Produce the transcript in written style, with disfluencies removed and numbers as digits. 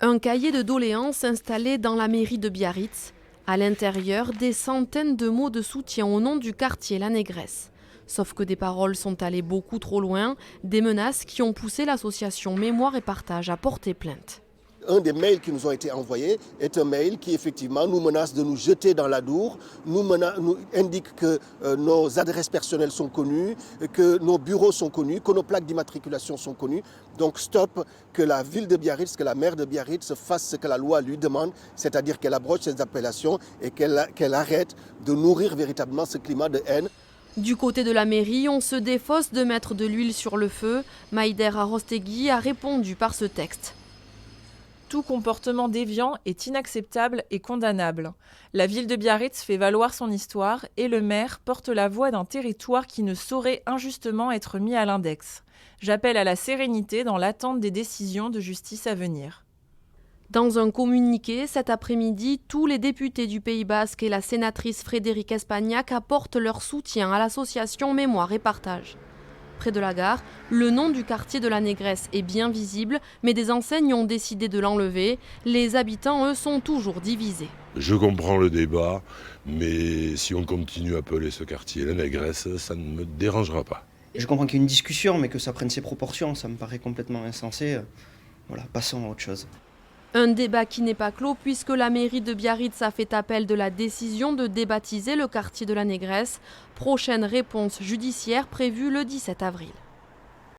Un cahier de doléances installé dans la mairie de Biarritz. À l'intérieur, des centaines de mots de soutien au nom du quartier La Négresse. Sauf que des paroles sont allées beaucoup trop loin, des menaces qui ont poussé l'association Mémoire et Partage à porter plainte. Un des mails qui nous ont été envoyés est un mail qui effectivement nous menace de nous jeter dans la Dour, nous indique que nos adresses personnelles sont connues, que nos bureaux sont connus, que nos plaques d'immatriculation sont connues. Donc stop, que la ville de Biarritz, que la maire de Biarritz fasse ce que la loi lui demande, c'est-à-dire qu'elle abroge ces appellations et qu'elle arrête de nourrir véritablement ce climat de haine. Du côté de la mairie, on se défausse de mettre de l'huile sur le feu. Maïder Arostegui a répondu par ce texte. Tout comportement déviant est inacceptable et condamnable. La ville de Biarritz fait valoir son histoire et le maire porte la voix d'un territoire qui ne saurait injustement être mis à l'index. J'appelle à la sérénité dans l'attente des décisions de justice à venir. Dans un communiqué, cet après-midi, tous les députés du Pays Basque et la sénatrice Frédérique Espagnac apportent leur soutien à l'association Mémoire et Partage. Près de la gare, le nom du quartier de la Négresse est bien visible, mais des enseignes ont décidé de l'enlever. Les habitants, eux, sont toujours divisés. Je comprends le débat, mais si on continue à appeler ce quartier la Négresse, ça ne me dérangera pas. Je comprends qu'il y ait une discussion, mais que ça prenne ses proportions, ça me paraît complètement insensé. Voilà, passons à autre chose. Un débat qui n'est pas clos puisque la mairie de Biarritz a fait appel de la décision de débaptiser le quartier de la Négresse. Prochaine réponse judiciaire prévue le 17 avril.